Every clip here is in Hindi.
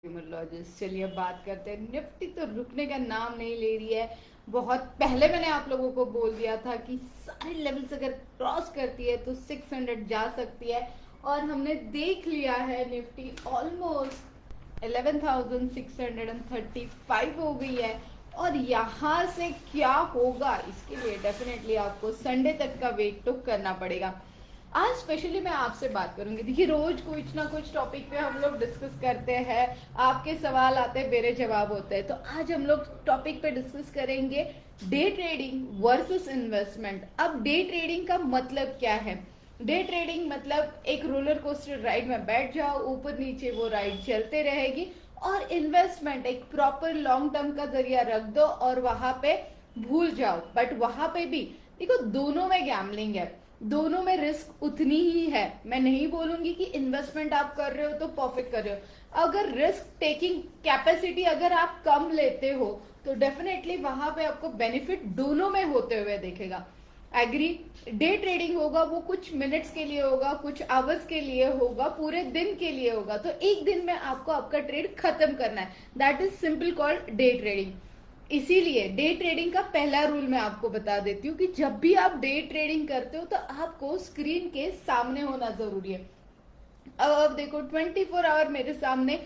न्यूमरोलॉजिस्ट। चलिए बात करते हैं। निफ्टी तो रुकने का नाम नहीं ले रही है। बहुत पहले मैंने आप लोगों को बोल दिया था कि सारे लेवल्स अगर क्रॉस करती है तो 600 जा सकती है, और हमने देख लिया है निफ्टी ऑलमोस्ट 11,635 हो गई है। और यहाँ से क्या होगा इसके लिए डेफिनेटली आपको संडे तक का वेट तो करना पड़ेगा। आज स्पेशली मैं आपसे बात करूंगी। देखिए, रोज कुछ ना कुछ टॉपिक पे हम लोग डिस्कस करते हैं, आपके सवाल आते हैं, मेरे जवाब होते हैं। तो आज हम लोग टॉपिक पे डिस्कस करेंगे डे ट्रेडिंग वर्सेस इन्वेस्टमेंट। अब डे ट्रेडिंग का मतलब क्या है? डे ट्रेडिंग मतलब एक रोलर कोस्टर राइड में बैठ जाओ, ऊपर नीचे वो राइड चलते रहेगी। और इन्वेस्टमेंट एक प्रॉपर लॉन्ग टर्म का जरिया रख दो और वहां पे भूल जाओ। बट वहां पे भी देखो, दोनों में गैम्बलिंग है, दोनों में रिस्क उतनी ही है। मैं नहीं बोलूंगी कि इन्वेस्टमेंट आप कर रहे हो तो परफेक्ट कर रहे हो। अगर रिस्क टेकिंग कैपेसिटी अगर आप कम लेते हो तो डेफिनेटली वहां पे आपको बेनिफिट दोनों में होते हुए दिखेगा। एग्री? डे ट्रेडिंग होगा वो कुछ मिनट्स के लिए होगा, कुछ आवर्स के लिए होगा, पूरे दिन के लिए होगा। तो एक दिन में आपको आपका ट्रेड खत्म करना है। That is simple called day trading. इसीलिए डे ट्रेडिंग का पहला रूल मैं आपको बता देती हूँ कि जब भी आप डे ट्रेडिंग करते हो तो आपको स्क्रीन के सामने होना जरूरी है। अब देखो, 24 आवर मेरे सामने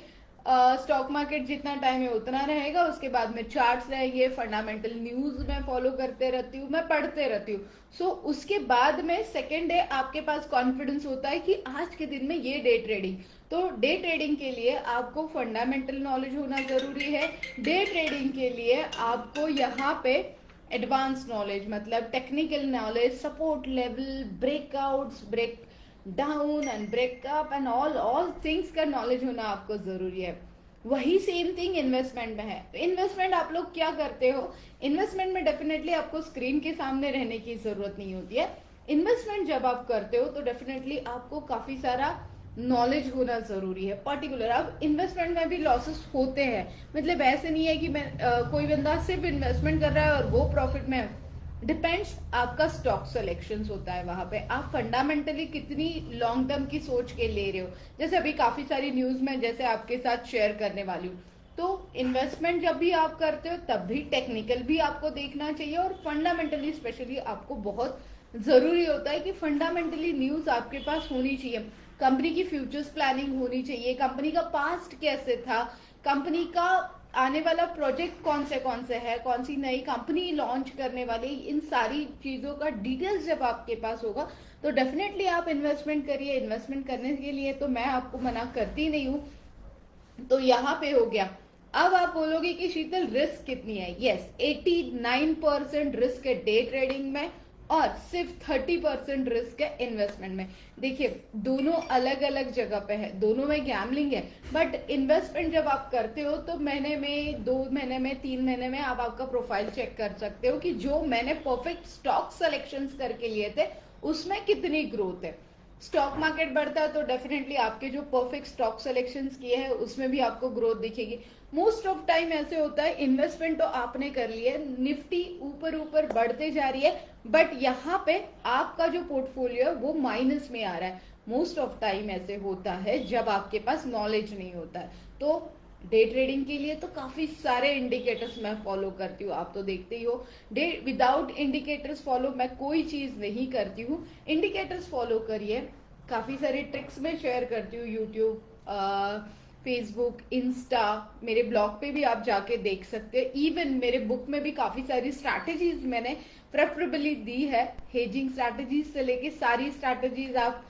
स्टॉक मार्केट जितना टाइम है उतना रहेगा। उसके बाद में चार्ट्स रहेंगे, फंडामेंटल न्यूज मैं फॉलो करते रहती हूँ, मैं पढ़ते रहती हूँ। सो उसके बाद में सेकेंड डे आपके पास कॉन्फिडेंस होता है कि आज के दिन में ये डे ट्रेडिंग। तो डे ट्रेडिंग के लिए आपको फंडामेंटल नॉलेज होना जरूरी है। डे ट्रेडिंग के लिए आपको यहाँ पे एडवांस नॉलेज मतलब technical knowledge, support level, breakouts, break down and breakup and all things का नॉलेज होना आपको जरूरी है। वही सेम थिंग इन्वेस्टमेंट में है। इन्वेस्टमेंट आप लोग क्या करते हो? इन्वेस्टमेंट में डेफिनेटली आपको स्क्रीन के सामने रहने की जरूरत नहीं होती है। इन्वेस्टमेंट जब आप करते हो तो डेफिनेटली आपको काफी सारा नॉलेज होना जरूरी है पर्टिकुलर। अब इन्वेस्टमेंट में भी लॉसेस होते हैं, मतलब ऐसे नहीं है कि मैं कोई बंदा सिर्फ इन्वेस्टमेंट कर रहा है और वो प्रॉफिट में है। डिपेंड्स, आपका स्टॉक सिलेक्शन होता है। वहां पे आप फंडामेंटली कितनी लॉन्ग टर्म की सोच के ले रहे हो। जैसे अभी काफी सारी न्यूज में जैसे आपके साथ शेयर करने वाली हूँ। तो इन्वेस्टमेंट जब भी आप करते हो तब भी टेक्निकल भी आपको देखना चाहिए, और फंडामेंटली स्पेशली आपको बहुत जरूरी होता है कि फंडामेंटली न्यूज आपके पास होनी चाहिए। कंपनी की फ्यूचर्स प्लानिंग होनी चाहिए, कंपनी का पास्ट कैसे था, कंपनी का आने वाला प्रोजेक्ट कौन से है, कौन सी नई कंपनी लॉन्च करने वाली, इन सारी चीजों का डिटेल्स जब आपके पास होगा तो डेफिनेटली आप इन्वेस्टमेंट करिए। इन्वेस्टमेंट करने के लिए तो मैं आपको मना करती नहीं हूँ। तो यहाँ पे हो गया। अब आप बोलोगे कि शीतल रिस्क कितनी है? यस, 89% रिस्क है डे ट्रेडिंग में और सिर्फ 30% रिस्क है इन्वेस्टमेंट में। देखिए, दोनों अलग अलग जगह पे है, दोनों में गैमलिंग है। बट इन्वेस्टमेंट जब आप करते हो तो महीने में, 2 महीने में, 3 महीने में आप आपका प्रोफाइल चेक कर सकते हो कि जो मैंने परफेक्ट स्टॉक सिलेक्शंस करके लिए थे उसमें कितनी ग्रोथ है। स्टॉक मार्केट बढ़ता है तो डेफिनेटली आपके जो परफेक्ट स्टॉक सिलेक्शंस किए हैं उसमें भी आपको ग्रोथ दिखेगी। मोस्ट ऑफ टाइम ऐसे होता है, इन्वेस्टमेंट तो आपने कर लिया, निफ्टी ऊपर ऊपर बढ़ते जा रही है, बट यहाँ पे आपका जो पोर्टफोलियो है वो माइनस में आ रहा है। मोस्ट ऑफ टाइम ऐसे होता है जब आपके पास नॉलेज नहीं होता है। तो डे ट्रेडिंग के लिए तो काफी सारे इंडिकेटर्स मैं फॉलो करती हूँ, आप तो देखते ही हो। डे विदाउट इंडिकेटर्स फॉलो मैं कोई चीज नहीं करती हूँ। इंडिकेटर्स फॉलो करिए। काफी सारी ट्रिक्स मैं शेयर करती हूँ, यूट्यूब, फेसबुक, इंस्टा, मेरे ब्लॉग पे भी आप जाके देख सकते हैं। इवन मेरे बुक में भी काफी सारी स्ट्रैटेजीज मैंने प्रेफरेबली दी है। हेजिंग स्ट्रैटेजीज से लेके सारी स्ट्रैटेजीज आप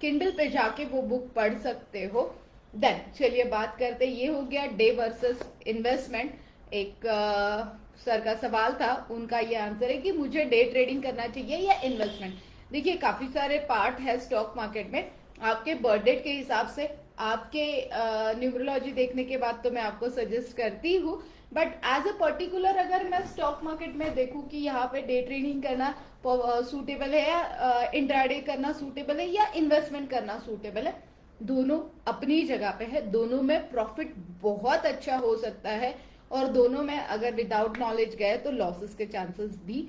किंडल पे जाके वो बुक पढ़ सकते हो। देन चलिए बात करते हैं। ये हो गया डे वर्सेस इन्वेस्टमेंट। एक सर का सवाल था, उनका ये आंसर है कि मुझे डे ट्रेडिंग करना चाहिए या इन्वेस्टमेंट। देखिए, काफी सारे पार्ट है स्टॉक मार्केट में। आपके बर्थडे के हिसाब से, आपके न्यूमरोलॉजी देखने के बाद तो मैं आपको सजेस्ट करती हूँ। बट एज अ पर्टिकुलर अगर मैं स्टॉक मार्केट में देखूं कि यहाँ पे डे ट्रेडिंग करना सूटेबल है या इंट्राडे करना सूटेबल है या इन्वेस्टमेंट करना सूटेबल है, दोनों अपनी जगह पे है। दोनों में प्रॉफिट बहुत अच्छा हो सकता है, और दोनों में अगर विदाउट नॉलेज गए तो लॉसेस के चांसेस भी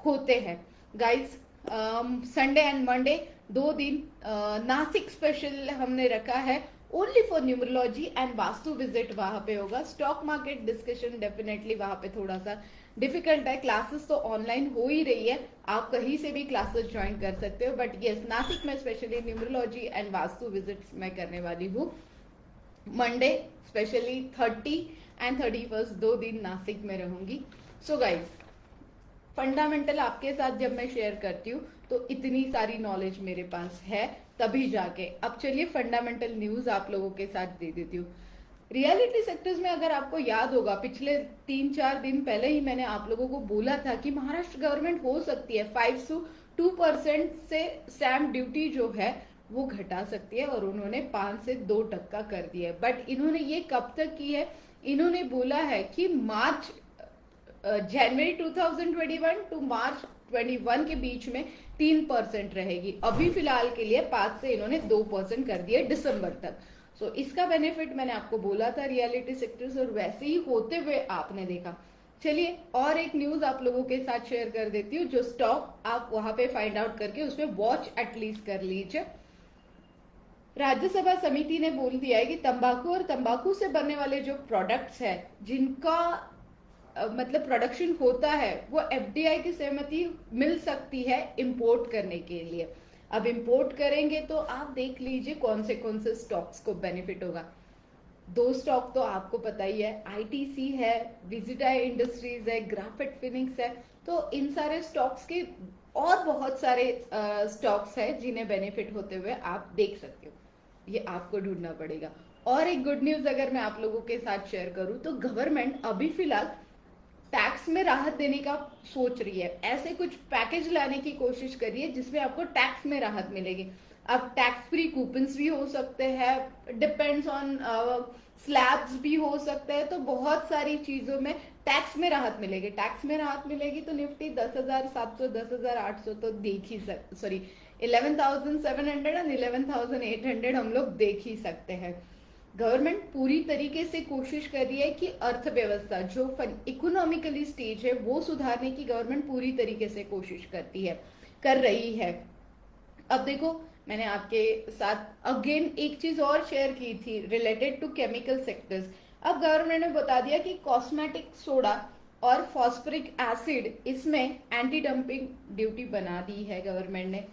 होते हैं। गाइस, संडे एंड मंडे 2 दिन नासिक स्पेशल हमने रखा है, only for numerology and vastu visit वहां पे होगा। स्टॉक मार्केट डिस्कशन डेफिनेटली वहां पे थोड़ा सा डिफिकल्ट है। क्लासेस तो ऑनलाइन हो ही रही है, आप कहीं से भी क्लासेस ज्वाइन कर सकते हो, बट यस नासिक में specially numerology and vastu visits मैं करने वाली हूँ। मंडे स्पेशली 30 एंड 31 दो दिन नासिक में रहूंगी। सो गाइज फंडामेंटल आपके साथ जब मैं शेयर करती हूँ तो इतनी सारी नॉलेज मेरे पास है तभी जाके। अब चलिए फंडामेंटल न्यूज आप लोगों के साथ दे देती हूँ। रियलिटी सेक्टर्स में अगर आपको याद होगा पिछले 3-4 दिन पहले ही मैंने आप लोगों को बोला था कि महाराष्ट्र गवर्नमेंट हो सकती है 5 से 2% से स्टैम्प ड्यूटी जो है वो घटा सकती है, और उन्होंने 5 से 2% कर दिया है। बट इन्होंने ये कब तक की है, इन्होंने बोला है कि मार्च जनवरी 2021 टू मार्च 21 के बीच में 3% रहेगी। अभी फिलहाल के लिए 5 से इन्होंने 2% कर दिया दिसंबर तक। सो इसका बेनिफिट मैंने आपको बोला था रियलिटी सेक्टर्स, और वैसे ही होते हुए आपने देखा। चलिए और एक न्यूज आप लोगों के साथ शेयर कर देती हूँ, जो स्टॉक आप वहां पे फाइंड आउट करके उसमें वॉच एटलीस्ट कर लीजिए। राज्यसभा समिति ने बोल दिया है कि तंबाकू और तंबाकू से बनने वाले जो प्रोडक्ट्स है जिनका मतलब प्रोडक्शन होता है वो एफडीआई की सहमति मिल सकती है इंपोर्ट करने के लिए। अब इंपोर्ट करेंगे तो आप देख लीजिए कौन से स्टॉक्स को बेनिफिट होगा। 2 स्टॉक तो आपको पता ही है, आईटीसी है, विजिटा इंडस्ट्रीज है, ग्राफाइट फिनिक्स है। तो इन सारे स्टॉक्स के और बहुत सारे स्टॉक्स है जिन्हें बेनिफिट होते हुए आप देख सकते हो। ये आपको ढूंढना पड़ेगा। और एक गुड न्यूज अगर मैं आप लोगों के साथ शेयर करूं तो गवर्नमेंट अभी फिलहाल टैक्स में राहत देने का सोच रही है। ऐसे कुछ पैकेज लाने की कोशिश कर रही है जिसमें आपको टैक्स में राहत मिलेगी। अब टैक्स फ्री कूपन्स भी हो सकते हैं, डिपेंड्स ऑन स्लैब्स भी हो सकते हैं। तो बहुत सारी चीजों में टैक्स में राहत मिलेगी। टैक्स में राहत मिलेगी तो निफ्टी 10,700 10,800 तो देख ही 11,700 एंड 11,800 हम लोग देख ही सकते हैं। गवर्नमेंट पूरी तरीके से कोशिश कर रही है कि अर्थव्यवस्था जो इकोनॉमिकली स्टेज है वो सुधारने की गवर्नमेंट पूरी तरीके से कोशिश कर रही है। अब देखो मैंने आपके साथ अगेन एक चीज और शेयर की थी रिलेटेड टू केमिकल सेक्टर्स। अब गवर्नमेंट ने बता दिया कि कॉस्मेटिक सोडा और फॉस्फोरिक एसिड इसमें एंटी डंपिंग ड्यूटी बना दी है गवर्नमेंट ने।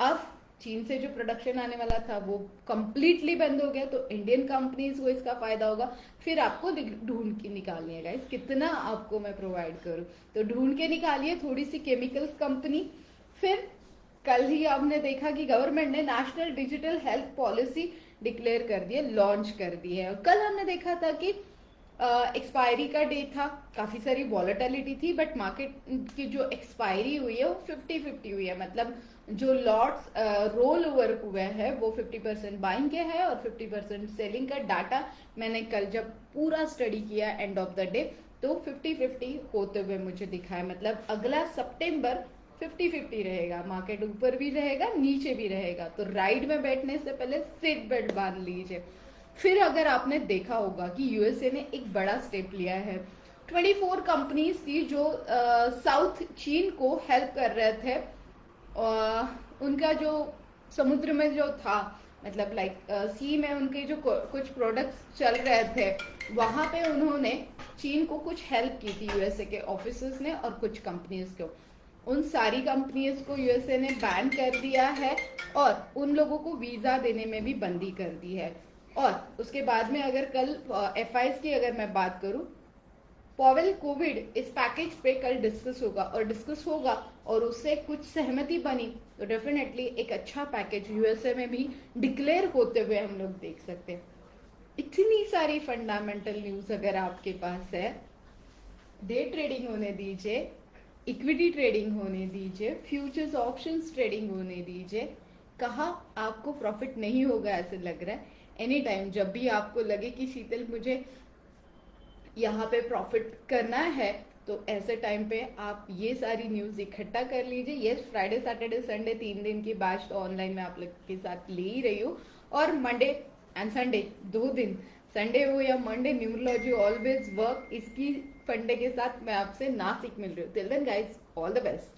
अब चीन से जो प्रोडक्शन आने वाला था वो कंप्लीटली बंद हो गया, तो इंडियन कंपनीज को इसका फायदा होगा। फिर आपको ढूंढ के निकालनी है गाइस, कितना आपको मैं प्रोवाइड करूं, तो ढूंढ के निकालिए थोड़ी सी केमिकल्स कंपनी। फिर कल ही आपने देखा कि गवर्नमेंट ने national digital health policy declare कर दी है, लॉन्च कर दी है। और कल हमने देखा था कि एक्सपायरी का डे था, काफी सारी वॉलेटिलिटी थी, बट मार्केट की जो एक्सपायरी हुई है वो 50-50 हुई है। मतलब जो लॉट्स रोल ओवर हुए हैं वो 50% बाइंग के है और 50% सेलिंग का। डाटा मैंने कल जब पूरा स्टडी किया एंड ऑफ द डे तो 50-50 होते हुए मुझे दिखा है। मतलब अगला सितंबर 50-50 रहेगा, मार्केट ऊपर भी रहेगा नीचे भी रहेगा। तो राइड में बैठने से पहले सीट बेल्ट बांध लीजिए। फिर अगर आपने देखा होगा कि यूएसए ने एक बड़ा स्टेप लिया है। 24 कंपनीज थी जो साउथ चीन को हेल्प कर रहे थे। उनका जो समुद्र में जो था मतलब लाइक सी में उनके जो कुछ प्रोडक्ट्स चल रहे थे वहां पे उन्होंने चीन को कुछ हेल्प की थी यूएसए के ऑफिसर्स ने और कुछ कंपनीज को। उन सारी कंपनीज को यूएसए ने बैन कर दिया है और उन लोगों को वीजा देने में भी बंदी कर दी है। और उसके बाद में अगर कल एफआईएस की अगर मैं बात करूं, पॉवेल कोविड इस पैकेज पे कल डिस्कस होगा और उससे कुछ सहमति बनी तो डेफिनेटली एक अच्छा पैकेज यूएसए में भी डिक्लेयर होते हुए हम लोग देख सकते हैं। इतनी सारी फंडामेंटल न्यूज अगर आपके पास है, डे ट्रेडिंग होने दीजिए, इक्विटी ट्रेडिंग होने दीजिए, फ्यूचर्स ऑप्शंस ट्रेडिंग होने दीजिए, कहाँ आपको प्रॉफिट नहीं होगा ऐसे लग रहा है। एनी टाइम जब भी आपको लगे कि शीतल मुझे यहाँ पे प्रॉफिट करना है तो ऐसे टाइम पे आप ये सारी न्यूज इकट्ठा कर लीजिए। यस फ्राइडे सैटरडे संडे 3 दिन की बैच तो ऑनलाइन में आप लोग के साथ ले ही रही हूँ, और मंडे एंड संडे 2 दिन, संडे हो या मंडे, न्यूमरोलॉजी ऑलवेज वर्क, इसकी फंडे के साथ मैं आपसे नासिक मिल रही हूँ। Till then guys, all the best.